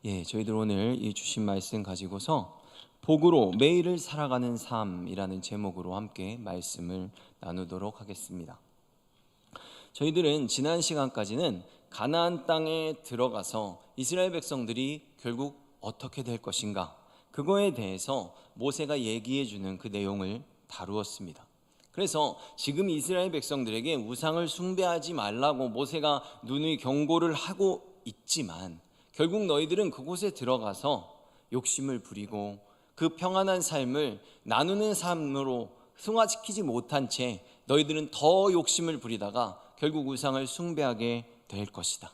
저희들 오늘 이 주신 말씀 가지고서 복으로 매일을 살아가는 삶이라는 제목으로 함께 말씀을 나누도록 하겠습니다. 저희들은 지난 시간까지는 가나안 땅에 들어가서 이스라엘 백성들이 결국 어떻게 될 것인가, 그거에 대해서 모세가 얘기해 주는 그 내용을 다루었습니다. 그래서 지금 이스라엘 백성들에게 우상을 숭배하지 말라고 모세가 누누이 경고를 하고 있지만, 결국 너희들은 그곳에 들어가서 욕심을 부리고 그 평안한 삶을 나누는 삶으로 승화시키지 못한 채 너희들은 더 욕심을 부리다가 결국 우상을 숭배하게 될 것이다.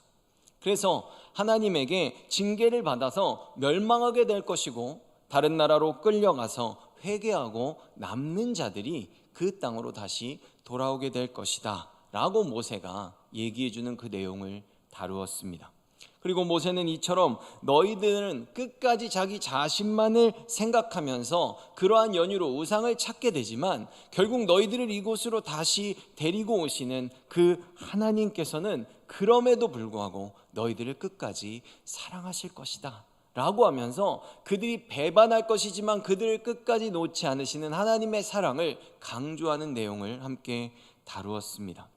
그래서 하나님에게 징계를 받아서 멸망하게 될 것이고, 다른 나라로 끌려가서 회개하고 남는 자들이 그 땅으로 다시 돌아오게 될 것이다 라고 모세가 얘기해 주는 그 내용을 다루었습니다. 그리고 모세는 이처럼 너희들은 끝까지 자기 자신만을 생각하면서 그러한 연유로 우상을 찾게 되지만, 결국 너희들을 이곳으로 다시 데리고 오시는 그 하나님께서는 그럼에도 불구하고 너희들을 끝까지 사랑하실 것이다 라고 하면서 그들이 배반할 것이지만 그들을 끝까지 놓지 않으시는 하나님의 사랑을 강조하는 내용을 함께 다루었습니다.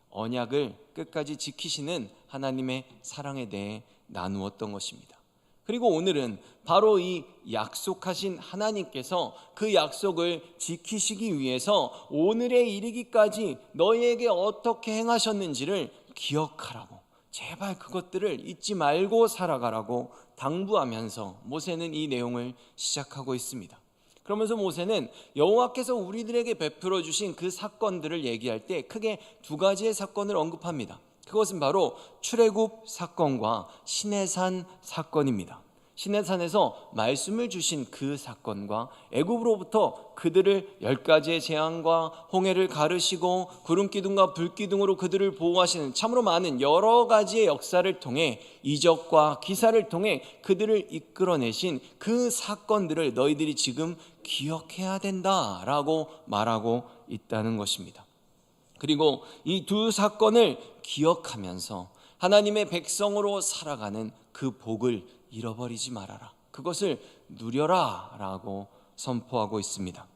언약을 끝까지 지키시는 하나님의 사랑에 대해 나누었던 것입니다. 그리고 오늘은 바로 이 약속하신 하나님께서 그 약속을 지키시기 위해서 오늘에 이르기까지 너희에게 어떻게 행하셨는지를 기억하라고, 제발 그것들을 잊지 말고 살아가라고 당부하면서 모세는 이 내용을 시작하고 있습니다. 그러면서 모세는 여호와께서 우리들에게 베풀어 주신 그 사건들을 얘기할 때 크게 두 가지의 사건을 언급합니다. 그것은 바로 출애굽 사건과 시내산 사건입니다. 시내산에서 말씀을 주신 그 사건과 애굽으로부터 그들을 10가지의 재앙과 홍해를 가르시고 구름기둥과 불기둥으로 그들을 보호하시는 참으로 많은 여러 가지의 역사를 통해, 이적과 기사를 통해 그들을 이끌어내신 그 사건들을 너희들이 지금 기억해야 된다라고 말하고 있다는 것입니다. 그리고 이 두 사건을 기억하면서 하나님의 백성으로 살아가는 그 복을 잃어버리지 말아라, 그것을 누려라 라고 선포하고 있습니다.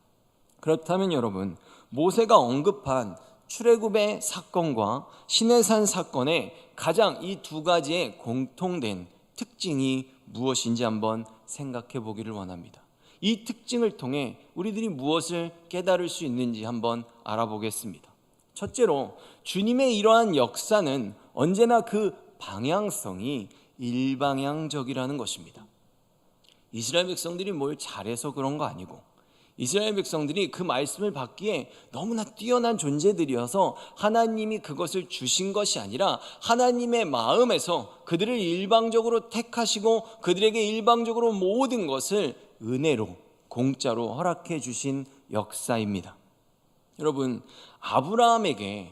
그렇다면 여러분, 모세가 언급한 출애굽의 사건과 시내산 사건의 가장 이 두 가지의 공통된 특징이 무엇인지 한번 생각해 보기를 원합니다. 이 특징을 통해 우리들이 무엇을 깨달을 수 있는지 한번 알아보겠습니다. 첫째로, 주님의 이러한 역사는 언제나 그 방향성이 일방향적이라는 것입니다. 이스라엘 백성들이 뭘 잘해서 그런 거 아니고, 이스라엘 백성들이 그 말씀을 받기에 너무나 뛰어난 존재들이어서 하나님이 그것을 주신 것이 아니라 하나님의 마음에서 그들을 일방적으로 택하시고 그들에게 일방적으로 모든 것을 은혜로, 공짜로 허락해 주신 역사입니다. 여러분, 아브라함에게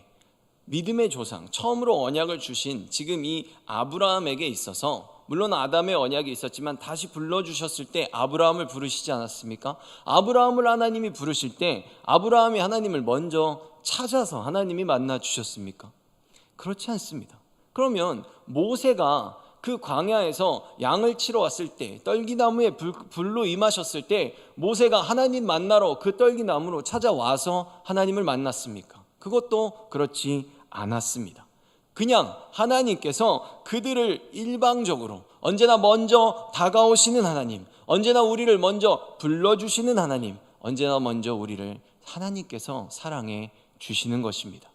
믿음의 조상, 처음으로 언약을 주신 지금 이 아브라함에게 있어서, 물론 아담의 언약이 있었지만 다시 불러주셨을 때 아브라함을 부르시지 않았습니까? 아브라함을 하나님이 부르실 때 아브라함이 하나님을 먼저 찾아서 하나님이 만나 주셨습니까? 그렇지 않습니다. 그러면 모세가 그 광야에서 양을 치러 왔을 때, 떨기나무에 불로 임하셨을 때 모세가 하나님 만나러 그 떨기나무로 찾아와서 하나님을 만났습니까? 그것도 그렇지 않았습니다. 그냥 하나님께서 그들을 일방적으로, 언제나 먼저 다가오시는 하나님, 언제나 우리를 먼저 불러주시는 하나님, 언제나 먼저 우리를 하나님께서 사랑해 주시는 것입니다.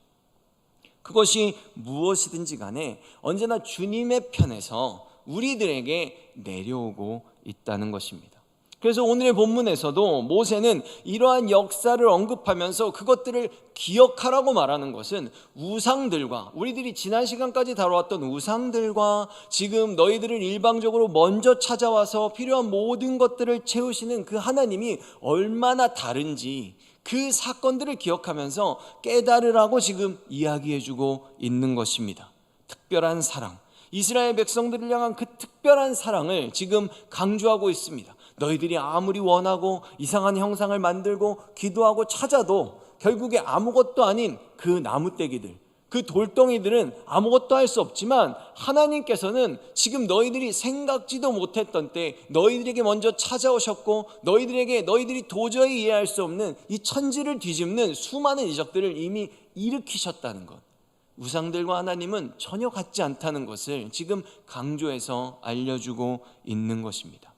그것이 무엇이든지 간에 언제나 주님의 편에서 우리들에게 내려오고 있다는 것입니다. 그래서 오늘의 본문에서도 모세는 이러한 역사를 언급하면서 그것들을 기억하라고 말하는 것은 우상들과, 우리들이 지난 시간까지 다뤄왔던 우상들과 지금 너희들을 일방적으로 먼저 찾아와서 필요한 모든 것들을 채우시는 그 하나님이 얼마나 다른지, 그 사건들을 기억하면서 깨달으라고 지금 이야기해주고 있는 것입니다. 특별한 사랑, 이스라엘 백성들을 향한 그 특별한 사랑을 지금 강조하고 있습니다. 너희들이 아무리 원하고 이상한 형상을 만들고 기도하고 찾아도 결국에 아무것도 아닌 그 나무떼기들, 그 돌덩이들은 아무것도 할 수 없지만 하나님께서는 지금 너희들이 생각지도 못했던 때 너희들에게 먼저 찾아오셨고 너희들이 도저히 이해할 수 없는 이 천지를 뒤집는 수많은 이적들을 이미 일으키셨다는 것, 우상들과 하나님은 전혀 같지 않다는 것을 지금 강조해서 알려주고 있는 것입니다.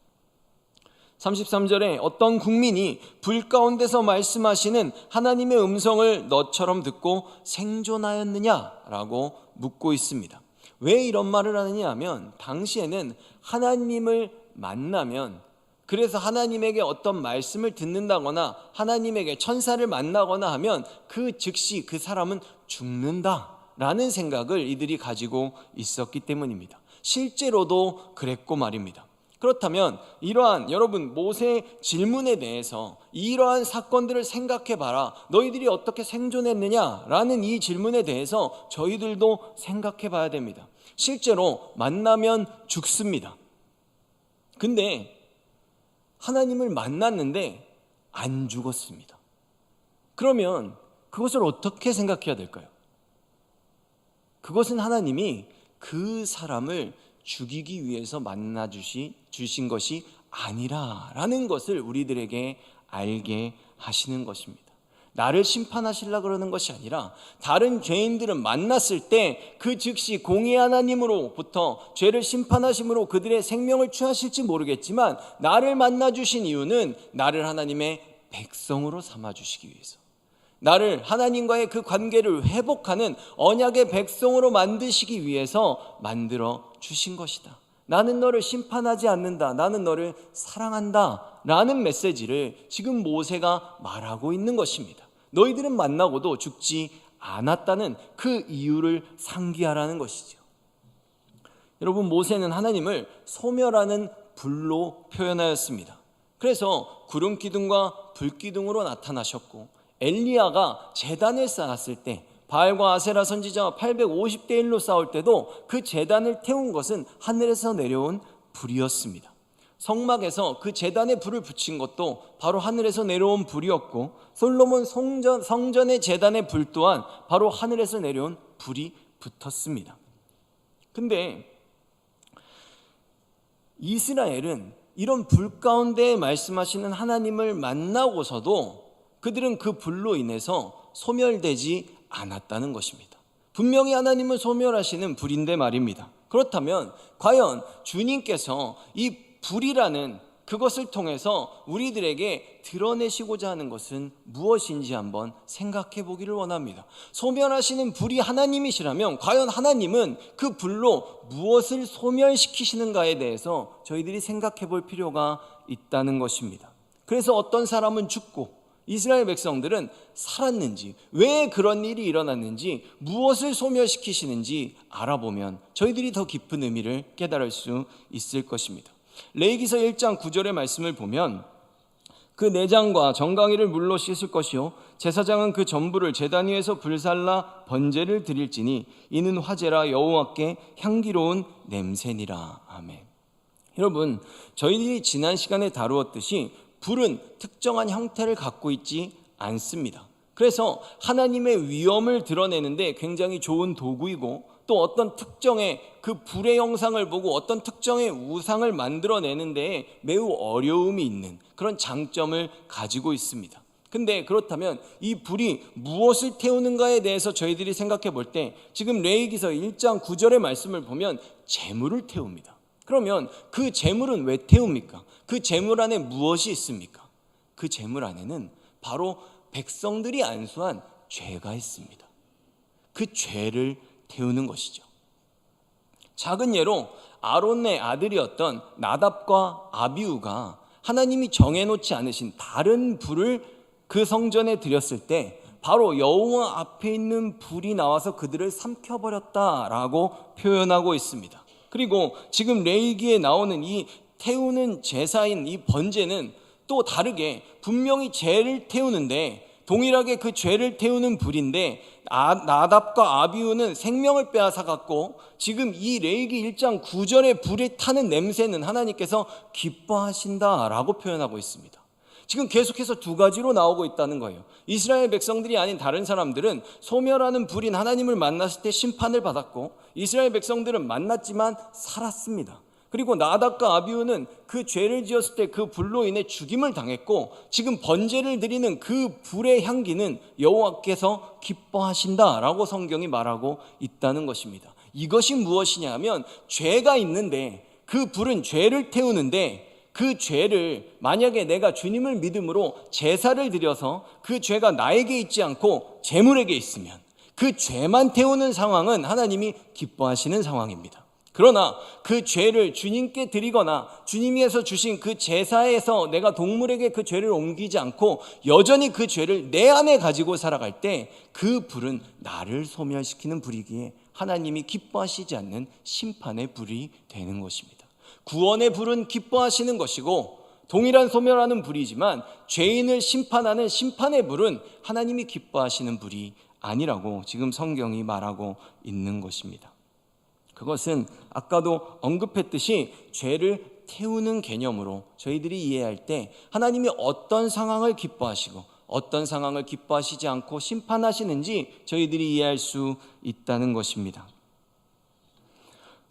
33절에 어떤 국민이 불 가운데서 말씀하시는 하나님의 음성을 너처럼 듣고 생존하였느냐라고 묻고 있습니다. 왜 이런 말을 하느냐 하면 당시에는 하나님을 만나면, 그래서 하나님에게 어떤 말씀을 듣는다거나 하나님에게 천사를 만나거나 하면 그 즉시 그 사람은 죽는다라는 생각을 이들이 가지고 있었기 때문입니다. 실제로도 그랬고 말입니다. 그렇다면 이러한 여러분 모세의 질문에 대해서 이러한 사건들을 생각해봐라, 너희들이 어떻게 생존했느냐라는 이 질문에 대해서 저희들도 생각해봐야 됩니다. 실제로 만나면 죽습니다. 근데 하나님을 만났는데 안 죽었습니다. 그러면 그것을 어떻게 생각해야 될까요? 그것은 하나님이 그 사람을 죽이기 위해서 만나 주신 것이 아니라라는 것을 우리들에게 알게 하시는 것입니다. 나를 심판하시려고 그러는 것이 아니라 다른 죄인들은 만났을 때 그 즉시 공의 하나님으로부터 죄를 심판하심으로 그들의 생명을 취하실지 모르겠지만 나를 만나 주신 이유는 나를 하나님의 백성으로 삼아 주시기 위해서, 나를 하나님과의 그 관계를 회복하는 언약의 백성으로 만드시기 위해서 만들어 주신 것이다. 나는 너를 심판하지 않는다. 나는 너를 사랑한다 라는 메시지를 지금 모세가 말하고 있는 것입니다. 너희들은 만나고도 죽지 않았다는 그 이유를 상기하라는 것이죠. 여러분, 모세는 하나님을 소멸하는 불로 표현하였습니다. 그래서 구름 기둥과 불 기둥으로 나타나셨고, 엘리야가 제단을 쌓았을 때 바알과 아세라 선지자와 850대 1로 싸울 때도 그 제단을 태운 것은 하늘에서 내려온 불이었습니다. 성막에서 그 제단에 불을 붙인 것도 바로 하늘에서 내려온 불이었고, 솔로몬 성전의 제단의 불 또한 바로 하늘에서 내려온 불이 붙었습니다. 근데 이스라엘은 이런 불 가운데 말씀하시는 하나님을 만나고서도 그들은 그 불로 인해서 소멸되지 않았다는 것입니다. 분명히 하나님은 소멸하시는 불인데 말입니다. 그렇다면 과연 주님께서 이 불이라는 그것을 통해서 우리들에게 드러내시고자 하는 것은 무엇인지 한번 생각해 보기를 원합니다. 소멸하시는 불이 하나님이시라면 과연 하나님은 그 불로 무엇을 소멸시키시는가에 대해서 저희들이 생각해 볼 필요가 있다는 것입니다. 그래서 어떤 사람은 죽고 이스라엘 백성들은 살았는지, 왜 그런 일이 일어났는지, 무엇을 소멸시키시는지 알아보면 저희들이 더 깊은 의미를 깨달을 수 있을 것입니다. 레위기서 1장 9절의 말씀을 보면 그 내장과 정강이를 물로 씻을 것이요 제사장은 그 전부를 제단 위에서 불살라 번제를 드릴지니 이는 화제라 여호와께 향기로운 냄새니라. 아멘. 여러분, 저희들이 지난 시간에 다루었듯이 불은 특정한 형태를 갖고 있지 않습니다. 그래서 하나님의 위엄을 드러내는데 굉장히 좋은 도구이고, 또 어떤 특정의 그 불의 형상을 보고 어떤 특정의 우상을 만들어내는데 매우 어려움이 있는 그런 장점을 가지고 있습니다. 근데 그렇다면 이 불이 무엇을 태우는가에 대해서 저희들이 생각해 볼 때 지금 레위기서 1장 9절의 말씀을 보면 재물을 태웁니다. 그러면 그 재물은 왜 태웁니까? 그 재물 안에 무엇이 있습니까? 그 재물 안에는 바로 백성들이 안수한 죄가 있습니다. 그 죄를 태우는 것이죠. 작은 예로 아론의 아들이었던 나답과 아비후가 하나님이 정해놓지 않으신 다른 불을 그 성전에 드렸을 때 바로 여호와 앞에 있는 불이 나와서 그들을 삼켜버렸다라고 표현하고 있습니다. 그리고 지금 레위기에 나오는 이 태우는 제사인 이 번제는 또 다르게 분명히 죄를 태우는데 동일하게 그 죄를 태우는 불인데 나답과 아비후는 생명을 빼앗아갔고 지금 이 레위기 1장 9절의 불에 타는 냄새는 하나님께서 기뻐하신다라고 표현하고 있습니다. 지금 계속해서 두 가지로 나오고 있다는 거예요. 이스라엘 백성들이 아닌 다른 사람들은 소멸하는 불인 하나님을 만났을 때 심판을 받았고, 이스라엘 백성들은 만났지만 살았습니다. 그리고 나답과 아비후는 그 죄를 지었을 때 그 불로 인해 죽임을 당했고, 지금 번제를 드리는 그 불의 향기는 여호와께서 기뻐하신다라고 성경이 말하고 있다는 것입니다. 이것이 무엇이냐 하면, 죄가 있는데 그 불은 죄를 태우는데, 그 죄를 만약에 내가 주님을 믿음으로 제사를 드려서 그 죄가 나에게 있지 않고 재물에게 있으면 그 죄만 태우는 상황은 하나님이 기뻐하시는 상황입니다. 그러나 그 죄를 주님께 드리거나 주님께서 주신 그 제사에서 내가 동물에게 그 죄를 옮기지 않고 여전히 그 죄를 내 안에 가지고 살아갈 때 그 불은 나를 소멸시키는 불이기에 하나님이 기뻐하시지 않는 심판의 불이 되는 것입니다. 구원의 불은 기뻐하시는 것이고, 동일한 소멸하는 불이지만 죄인을 심판하는 심판의 불은 하나님이 기뻐하시는 불이 아니라고 지금 성경이 말하고 있는 것입니다. 그것은 아까도 언급했듯이 죄를 태우는 개념으로 저희들이 이해할 때 하나님이 어떤 상황을 기뻐하시고 어떤 상황을 기뻐하시지 않고 심판하시는지 저희들이 이해할 수 있다는 것입니다.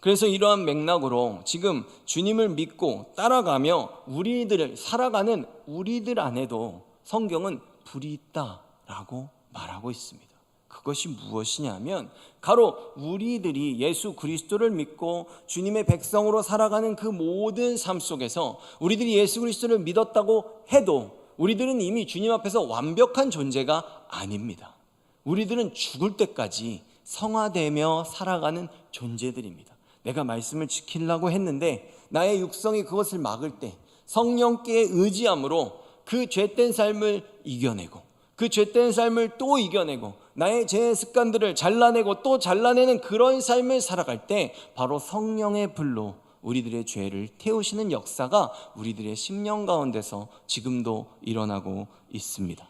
그래서 이러한 맥락으로 지금 주님을 믿고 따라가며 우리들을 살아가는 우리들 안에도 성경은 불이 있다라고 말하고 있습니다. 그것이 무엇이냐면 바로 우리들이 예수 그리스도를 믿고 주님의 백성으로 살아가는 그 모든 삶 속에서 우리들이 예수 그리스도를 믿었다고 해도 우리들은 이미 주님 앞에서 완벽한 존재가 아닙니다. 우리들은 죽을 때까지 성화되며 살아가는 존재들입니다. 내가 말씀을 지키려고 했는데 나의 육성이 그것을 막을 때 성령께 의지함으로 그 죄된 삶을 이겨내고 그 죄된 삶을 또 이겨내고 나의 죄 습관들을 잘라내고 또 잘라내는 그런 삶을 살아갈 때 바로 성령의 불로 우리들의 죄를 태우시는 역사가 우리들의 심령 가운데서 지금도 일어나고 있습니다.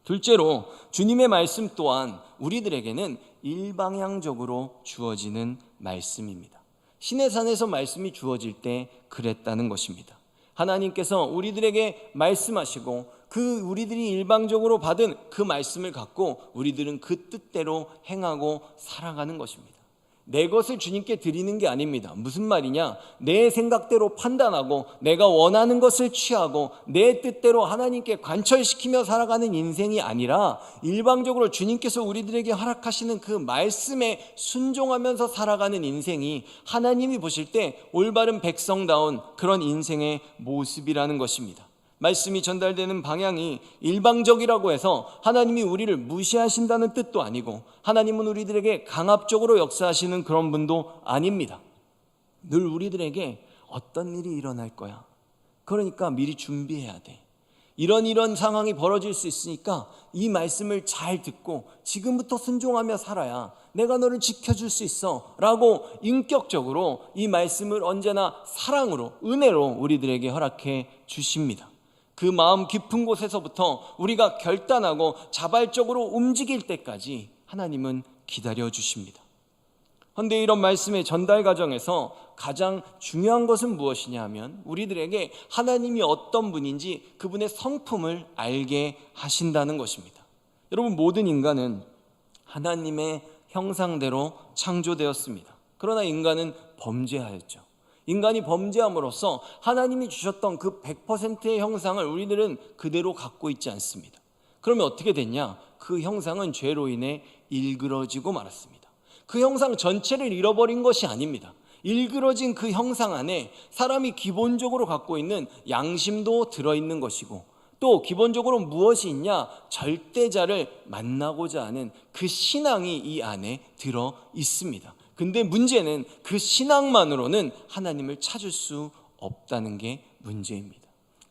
둘째로 주님의 말씀 또한 우리들에게는 일방향적으로 주어지는 말씀입니다. 시내산에서 말씀이 주어질 때 그랬다는 것입니다. 하나님께서 우리들에게 말씀하시고 그 우리들이 일방적으로 받은 그 말씀을 갖고 우리들은 그 뜻대로 행하고 살아가는 것입니다. 내 것을 주님께 드리는 게 아닙니다. 무슨 말이냐? 내 생각대로 판단하고 내가 원하는 것을 취하고 내 뜻대로 하나님께 관철시키며 살아가는 인생이 아니라 일방적으로 주님께서 우리들에게 허락하시는 그 말씀에 순종하면서 살아가는 인생이 하나님이 보실 때 올바른 백성다운 그런 인생의 모습이라는 것입니다. 말씀이 전달되는 방향이 일방적이라고 해서 하나님이 우리를 무시하신다는 뜻도 아니고 하나님은 우리들에게 강압적으로 역사하시는 그런 분도 아닙니다. 늘 우리들에게 어떤 일이 일어날 거야. 그러니까 미리 준비해야 돼. 이런 상황이 벌어질 수 있으니까 이 말씀을 잘 듣고 지금부터 순종하며 살아야 내가 너를 지켜줄 수 있어 라고 인격적으로 이 말씀을 언제나 사랑으로 은혜로 우리들에게 허락해 주십니다. 그 마음 깊은 곳에서부터 우리가 결단하고 자발적으로 움직일 때까지 하나님은 기다려 주십니다. 그런데 이런 말씀의 전달 과정에서 가장 중요한 것은 무엇이냐 하면 우리들에게 하나님이 어떤 분인지 그분의 성품을 알게 하신다는 것입니다. 여러분, 모든 인간은 하나님의 형상대로 창조되었습니다. 그러나 인간은 범죄하였죠. 인간이 범죄함으로써 하나님이 주셨던 그 100%의 형상을 우리들은 그대로 갖고 있지 않습니다. 그러면 어떻게 됐냐? 그 형상은 죄로 인해 일그러지고 말았습니다. 그 형상 전체를 잃어버린 것이 아닙니다. 일그러진 그 형상 안에 사람이 기본적으로 갖고 있는 양심도 들어있는 것이고 또 기본적으로 무엇이 있냐? 절대자를 만나고자 하는 그 신앙이 이 안에 들어 있습니다. 근데 문제는 그 신앙만으로는 하나님을 찾을 수 없다는 게 문제입니다.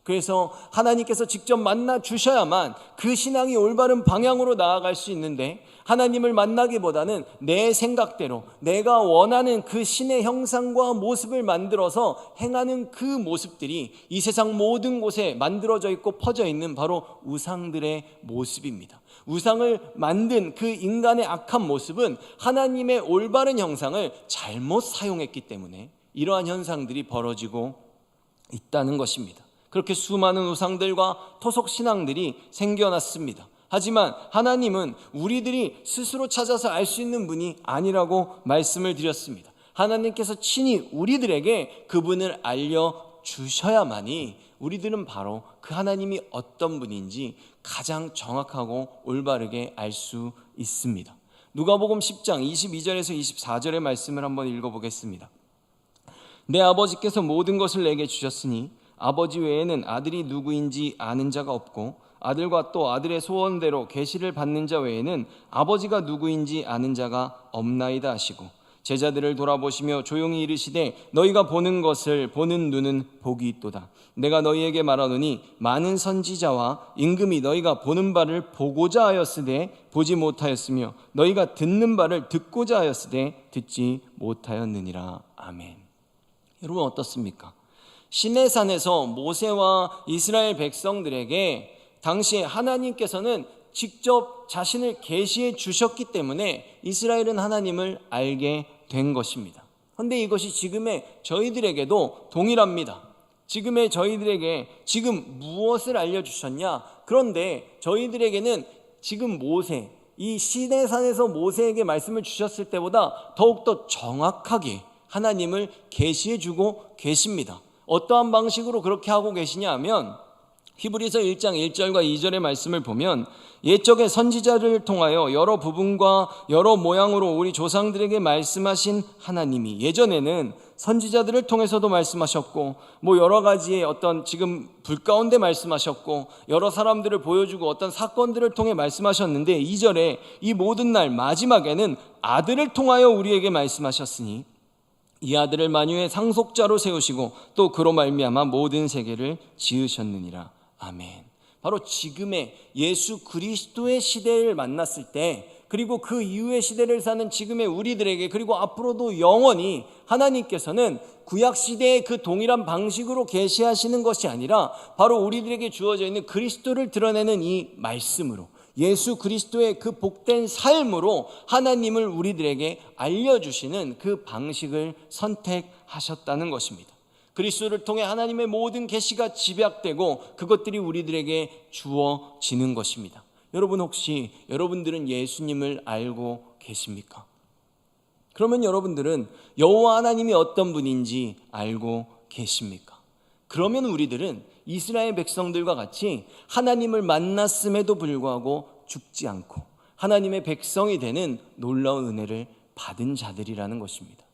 그래서 하나님께서 직접 만나 주셔야만 그 신앙이 올바른 방향으로 나아갈 수 있는데 하나님을 만나기보다는 내 생각대로 내가 원하는 그 신의 형상과 모습을 만들어서 행하는 그 모습들이 이 세상 모든 곳에 만들어져 있고 퍼져 있는 바로 우상들의 모습입니다. 우상을 만든 그 인간의 악한 모습은 하나님의 올바른 형상을 잘못 사용했기 때문에 이러한 현상들이 벌어지고 있다는 것입니다. 그렇게 수많은 우상들과 토속 신앙들이 생겨났습니다. 하지만 하나님은 우리들이 스스로 찾아서 알 수 있는 분이 아니라고 말씀을 드렸습니다. 하나님께서 친히 우리들에게 그분을 알려주셔야만이 우리들은 바로 그 하나님이 어떤 분인지 가장 정확하고 올바르게 알 수 있습니다. 누가복음 10장 22절에서 24절의 말씀을 한번 읽어보겠습니다. 내 아버지께서 모든 것을 내게 주셨으니 아버지 외에는 아들이 누구인지 아는 자가 없고 아들과 또 아들의 소원대로 계시를 받는 자 외에는 아버지가 누구인지 아는 자가 없나이다 하시고 제자들을 돌아보시며 조용히 이르시되 너희가 보는 것을 보는 눈은 복이 있도다. 내가 너희에게 말하노니 많은 선지자와 임금이 너희가 보는 바를 보고자 하였으되 보지 못하였으며 너희가 듣는 바를 듣고자 하였으되 듣지 못하였느니라. 아멘. 여러분 어떻습니까? 시내산에서 모세와 이스라엘 백성들에게 당시에 하나님께서는 직접 자신을 계시해 주셨기 때문에 이스라엘은 하나님을 알게 된 것입니다. 그런데 이것이 지금의 저희들에게도 동일합니다. 지금의 저희들에게 지금 무엇을 알려주셨냐? 그런데 저희들에게는 지금 모세, 이 시내산에서 모세에게 말씀을 주셨을 때보다 더욱더 정확하게 하나님을 계시해 주고 계십니다. 어떠한 방식으로 그렇게 하고 계시냐 하면 히브리서 1장 1절과 2절의 말씀을 보면 옛적의 선지자를 통하여 여러 부분과 여러 모양으로 우리 조상들에게 말씀하신 하나님이 예전에는 선지자들을 통해서도 말씀하셨고 여러 가지의 어떤 지금 불 가운데 말씀하셨고 여러 사람들을 보여주고 어떤 사건들을 통해 말씀하셨는데 2절에 이 모든 날 마지막에는 아들을 통하여 우리에게 말씀하셨으니 이 아들을 만유의 상속자로 세우시고 또 그로 말미암아 모든 세계를 지으셨느니라. 아멘. 바로 지금의 예수 그리스도의 시대를 만났을 때 그리고 그 이후의 시대를 사는 지금의 우리들에게 그리고 앞으로도 영원히 하나님께서는 구약시대의 그 동일한 방식으로 계시하시는 것이 아니라 바로 우리들에게 주어져 있는 그리스도를 드러내는 이 말씀으로 예수 그리스도의 그 복된 삶으로 하나님을 우리들에게 알려주시는 그 방식을 선택하셨다는 것입니다. 그리스도를 통해 하나님의 모든 계시가 집약되고 그것들이 우리들에게 주어지는 것입니다. 여러분 혹시 여러분들은 예수님을 알고 계십니까? 그러면 여러분들은 여호와 하나님이 어떤 분인지 알고 계십니까? 그러면 우리들은 이스라엘 백성들과 같이 하나님을 만났음에도 불구하고 죽지 않고 하나님의 백성이 되는 놀라운 은혜를 받은 자들이라는 것입니다.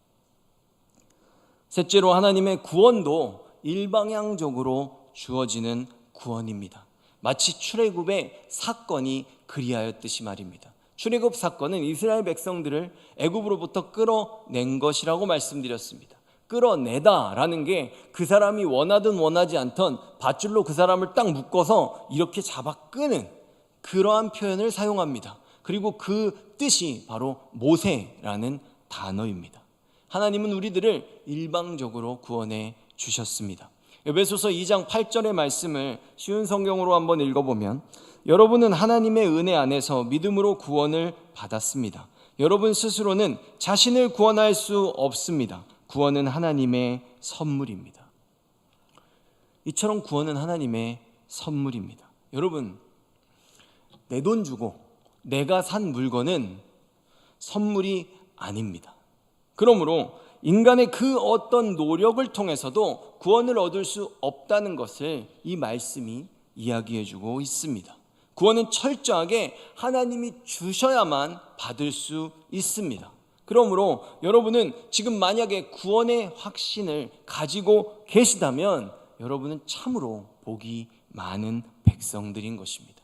셋째로 하나님의 구원도 일방향적으로 주어지는 구원입니다. 마치 출애굽의 사건이 그리하였듯이 말입니다. 출애굽 사건은 이스라엘 백성들을 애굽으로부터 끌어낸 것이라고 말씀드렸습니다. 끌어내다라는 게 그 사람이 원하든 원하지 않던 밧줄로 그 사람을 딱 묶어서 이렇게 잡아 끄는 그러한 표현을 사용합니다. 그리고 그 뜻이 바로 모세라는 단어입니다. 하나님은 우리들을 일방적으로 구원해 주셨습니다. 에베소서 2장 8절의 말씀을 쉬운 성경으로 한번 읽어보면 여러분은 하나님의 은혜 안에서 믿음으로 구원을 받았습니다. 여러분 스스로는 자신을 구원할 수 없습니다. 구원은 하나님의 선물입니다. 이처럼 구원은 하나님의 선물입니다. 여러분, 내 돈 주고 내가 산 물건은 선물이 아닙니다. 그러므로 인간의 그 어떤 노력을 통해서도 구원을 얻을 수 없다는 것을 이 말씀이 이야기해주고 있습니다. 구원은 철저하게 하나님이 주셔야만 받을 수 있습니다. 그러므로 여러분은 지금 만약에 구원의 확신을 가지고 계시다면 여러분은 참으로 복이 많은 백성들인 것입니다.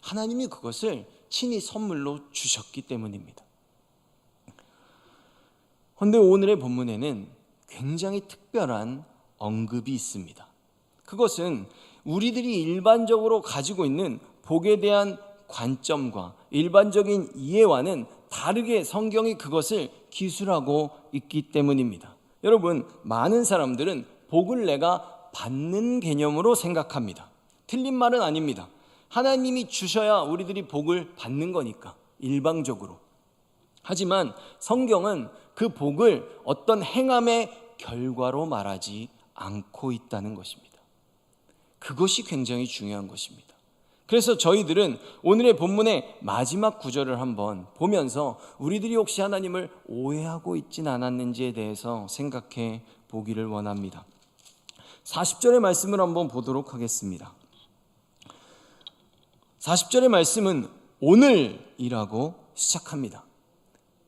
하나님이 그것을 친히 선물로 주셨기 때문입니다. 그런데 오늘의 본문에는 굉장히 특별한 언급이 있습니다. 그것은 우리들이 일반적으로 가지고 있는 복에 대한 관점과 일반적인 이해와는 다르게 성경이 그것을 기술하고 있기 때문입니다. 여러분, 많은 사람들은 복을 내가 받는 개념으로 생각합니다. 틀린 말은 아닙니다. 하나님이 주셔야 우리들이 복을 받는 거니까 일방적으로. 하지만 성경은 그 복을 어떤 행함의 결과로 말하지 않고 있다는 것입니다. 그것이 굉장히 중요한 것입니다. 그래서 저희들은 오늘의 본문의 마지막 구절을 한번 보면서 우리들이 혹시 하나님을 오해하고 있진 않았는지에 대해서 생각해 보기를 원합니다. 40절의 말씀을 한번 보도록 하겠습니다. 40절의 말씀은 오늘이라고 시작합니다.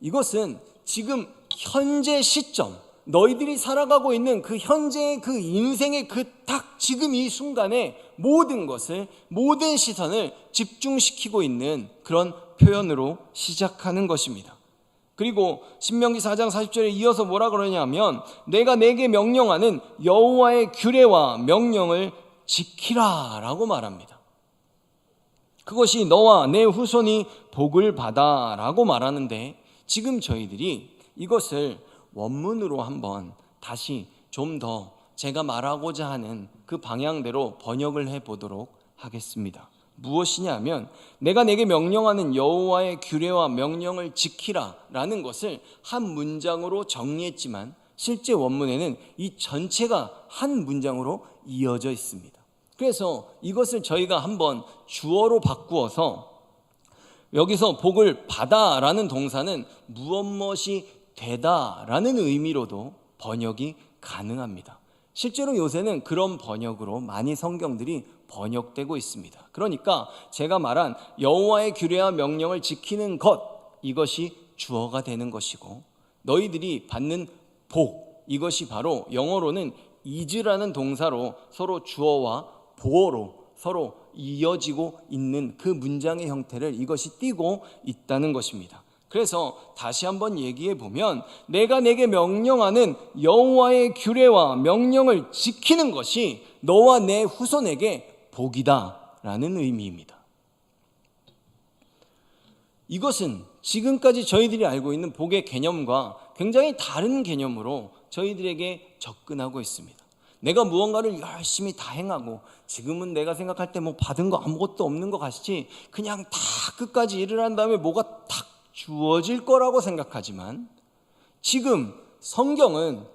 이것은 지금 현재 시점, 너희들이 살아가고 있는 그 현재의 그 인생의 그 딱 지금 이 순간에 모든 것을, 모든 시선을 집중시키고 있는 그런 표현으로 시작하는 것입니다. 그리고 신명기 4장 40절에 이어서 뭐라 그러냐면 내가 내게 명령하는 여호와의 규례와 명령을 지키라 라고 말합니다. 그것이 너와 내 후손이 복을 받아 라고 말하는데, 지금 저희들이 이것을 원문으로 한번 다시 좀 더 제가 말하고자 하는 그 방향대로 번역을 해보도록 하겠습니다. 무엇이냐면 내가 내게 명령하는 여호와의 규례와 명령을 지키라 라는 것을 한 문장으로 정리했지만 실제 원문에는 이 전체가 한 문장으로 이어져 있습니다. 그래서 이것을 저희가 한번 주어로 바꾸어서 여기서 복을 받아 라는 동사는 무엇무엇이 되다 라는 의미로도 번역이 가능합니다. 실제로 요새는 그런 번역으로 많이 성경들이 번역되고 있습니다. 그러니까 제가 말한 여호와의 규례와 명령을 지키는 것, 이것이 주어가 되는 것이고, 너희들이 받는 복, 이것이 바로 영어로는 is라는 동사로 서로 주어와 보어로 서로 이어지고 있는 그 문장의 형태를 이것이 띠고 있다는 것입니다. 그래서 다시 한번 얘기해 보면 내가 내게 명령하는 여호와의 규례와 명령을 지키는 것이 너와 내 후손에게 복이다 라는 의미입니다. 이것은 지금까지 저희들이 알고 있는 복의 개념과 굉장히 다른 개념으로 저희들에게 접근하고 있습니다. 내가 무언가를 열심히 다 행하고 지금은 내가 생각할 때 뭐 받은 거 아무것도 없는 것 같이 그냥 다 끝까지 일을 한 다음에 뭐가 탁 주어질 거라고 생각하지만, 지금 성경은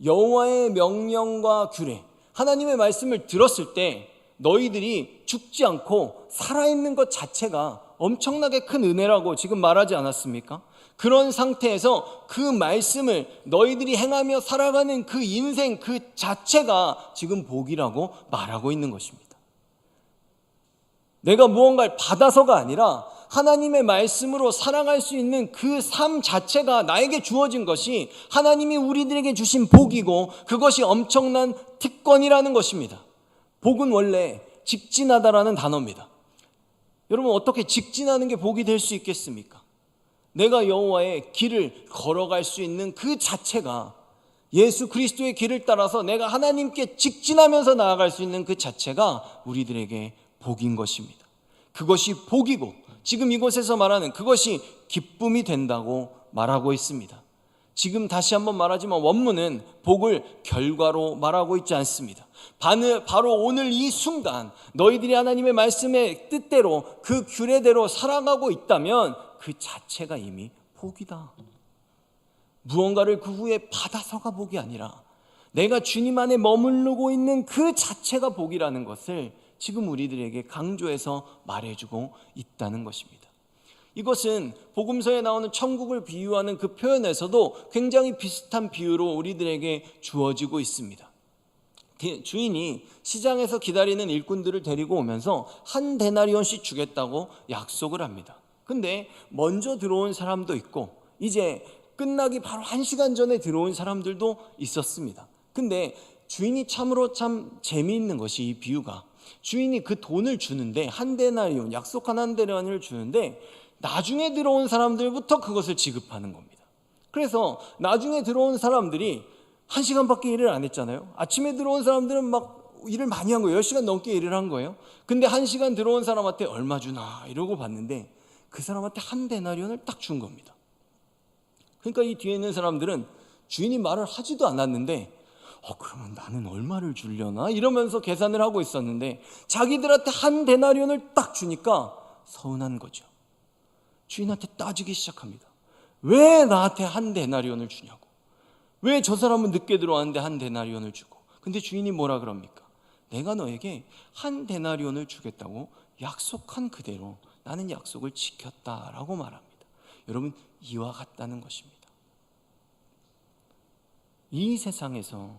여호와의 명령과 규례, 하나님의 말씀을 들었을 때 너희들이 죽지 않고 살아있는 것 자체가 엄청나게 큰 은혜라고 지금 말하지 않았습니까? 그런 상태에서 그 말씀을 너희들이 행하며 살아가는 그 인생 그 자체가 지금 복이라고 말하고 있는 것입니다. 내가 무언가를 받아서가 아니라 하나님의 말씀으로 살아갈 수 있는 그 삶 자체가 나에게 주어진 것이 하나님이 우리들에게 주신 복이고, 그것이 엄청난 특권이라는 것입니다. 복은 원래 직진하다라는 단어입니다. 여러분, 어떻게 직진하는 게 복이 될 수 있겠습니까? 내가 여호와의 길을 걸어갈 수 있는 그 자체가, 예수 그리스도의 길을 따라서 내가 하나님께 직진하면서 나아갈 수 있는 그 자체가 우리들에게 복인 것입니다. 그것이 복이고, 지금 이곳에서 말하는 그것이 기쁨이 된다고 말하고 있습니다. 지금 다시 한번 말하지만 원문은 복을 결과로 말하고 있지 않습니다. 바로 오늘 이 순간 너희들이 하나님의 말씀의 뜻대로 그 규례대로 살아가고 있다면 그 자체가 이미 복이다. 무언가를 그 후에 받아서가 복이 아니라 내가 주님 안에 머무르고 있는 그 자체가 복이라는 것을 지금 우리들에게 강조해서 말해주고 있다는 것입니다. 이것은 복음서에 나오는 천국을 비유하는 그 표현에서도 굉장히 비슷한 비유로 우리들에게 주어지고 있습니다. 주인이 시장에서 기다리는 일꾼들을 데리고 오면서 한 데나리온씩 주겠다고 약속을 합니다. 근데 먼저 들어온 사람도 있고 이제 끝나기 바로 1시간 전에 들어온 사람들도 있었습니다. 근데 주인이 참으로 참 재미있는 것이 이 비유가, 주인이 그 돈을 주는데 한 데나리온, 약속한 한 데나리온을 주는데 나중에 들어온 사람들부터 그것을 지급하는 겁니다. 그래서 나중에 들어온 사람들이 1시간밖에 일을 안 했잖아요. 아침에 들어온 사람들은 막 일을 많이 한 거예요. 10시간 넘게 일을 한 거예요. 근데 1시간 들어온 사람한테 얼마 주나 이러고 봤는데 그 사람한테 한 데나리온을 딱 준 겁니다. 그러니까 이 뒤에 있는 사람들은 주인이 말을 하지도 않았는데 그러면 나는 얼마를 주려나 이러면서 계산을 하고 있었는데 자기들한테 한 데나리온을 딱 주니까 서운한 거죠. 주인한테 따지기 시작합니다. 왜 나한테 한 데나리온을 주냐고. 왜 저 사람은 늦게 들어왔는데 한 데나리온을 주고. 근데 주인이 뭐라 그럽니까? 내가 너에게 한 데나리온을 주겠다고 약속한 그대로 나는 약속을 지켰다라고 말합니다. 여러분, 이와 같다는 것입니다. 이 세상에서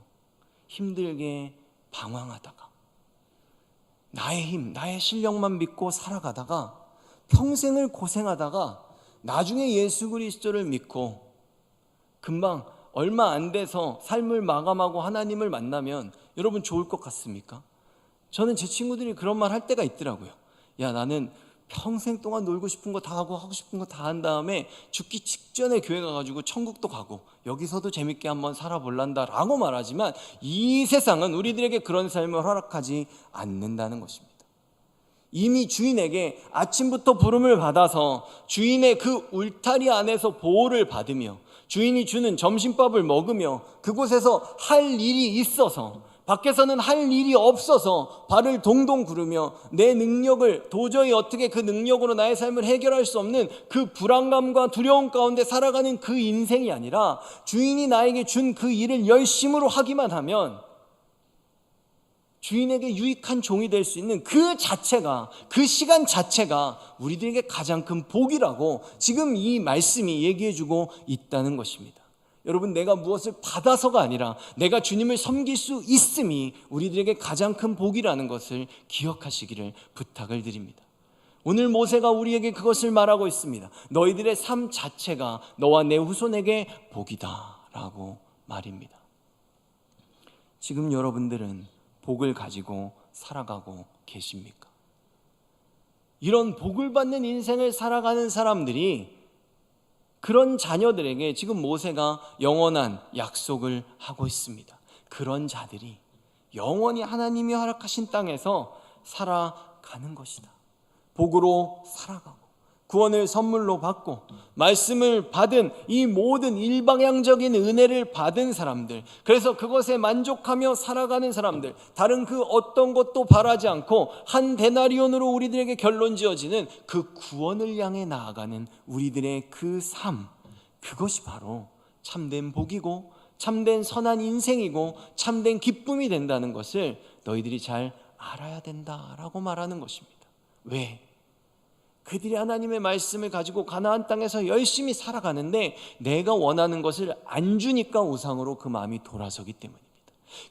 힘들게 방황하다가 나의 힘, 나의 실력만 믿고 살아가다가 평생을 고생하다가 나중에 예수 그리스도를 믿고 금방 얼마 안 돼서 삶을 마감하고 하나님을 만나면 여러분 좋을 것 같습니까? 저는 제 친구들이 그런 말 할 때가 있더라고요. 야, 나는 평생 동안 놀고 싶은 거 다 하고 싶은 거 다 한 다음에 죽기 직전에 교회 가가지고 천국도 가고 여기서도 재밌게 한번 살아볼란다 라고 말하지만 이 세상은 우리들에게 그런 삶을 허락하지 않는다는 것입니다. 이미 주인에게 아침부터 부름을 받아서 주인의 그 울타리 안에서 보호를 받으며 주인이 주는 점심밥을 먹으며 그곳에서 할 일이 있어서 밖에서는 할 일이 없어서 발을 동동 구르며 내 능력을 도저히 어떻게 그 능력으로 나의 삶을 해결할 수 없는 그 불안감과 두려움 가운데 살아가는 그 인생이 아니라 주인이 나에게 준 그 일을 열심으로 하기만 하면 주인에게 유익한 종이 될 수 있는 그 자체가, 그 시간 자체가 우리들에게 가장 큰 복이라고 지금 이 말씀이 얘기해주고 있다는 것입니다. 여러분, 내가 무엇을 받아서가 아니라 내가 주님을 섬길 수 있음이 우리들에게 가장 큰 복이라는 것을 기억하시기를 부탁을 드립니다. 오늘 모세가 우리에게 그것을 말하고 있습니다. 너희들의 삶 자체가 너와 내 후손에게 복이다 라고 말입니다. 지금 여러분들은 복을 가지고 살아가고 계십니까? 이런 복을 받는 인생을 살아가는 사람들이 그런 자녀들에게 지금 모세가 영원한 약속을 하고 있습니다. 그런 자들이 영원히 하나님이 허락하신 땅에서 살아가는 것이다. 복으로 살아가고 구원을 선물로 받고 말씀을 받은 이 모든 일방향적인 은혜를 받은 사람들, 그래서 그것에 만족하며 살아가는 사람들, 다른 그 어떤 것도 바라지 않고 한 데나리온으로 우리들에게 결론 지어지는 그 구원을 향해 나아가는 우리들의 그 삶, 그것이 바로 참된 복이고 참된 선한 인생이고 참된 기쁨이 된다는 것을 너희들이 잘 알아야 된다라고 말하는 것입니다. 왜? 그들이 하나님의 말씀을 가지고 가나안 땅에서 열심히 살아가는데 내가 원하는 것을 안 주니까 우상으로 그 마음이 돌아서기 때문입니다.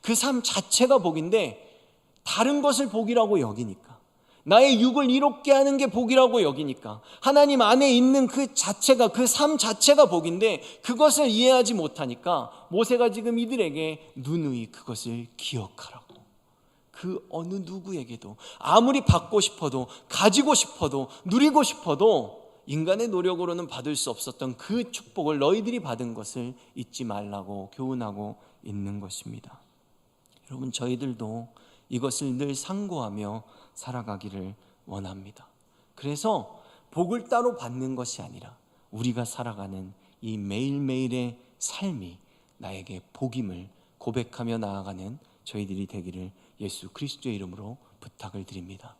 그 삶 자체가 복인데 다른 것을 복이라고 여기니까, 나의 육을 이롭게 하는 게 복이라고 여기니까, 하나님 안에 있는 그 자체가, 그 삶 자체가 복인데 그것을 이해하지 못하니까 모세가 지금 이들에게 누누이 그것을 기억하라고, 그 어느 누구에게도 아무리 받고 싶어도 가지고 싶어도 누리고 싶어도 인간의 노력으로는 받을 수 없었던 그 축복을 너희들이 받은 것을 잊지 말라고 교훈하고 있는 것입니다. 여러분, 저희들도 이것을 늘 상고하며 살아가기를 원합니다. 그래서 복을 따로 받는 것이 아니라 우리가 살아가는 이 매일매일의 삶이 나에게 복임을 고백하며 나아가는 저희들이 되기를 예수 그리스도의 이름으로 부탁을 드립니다.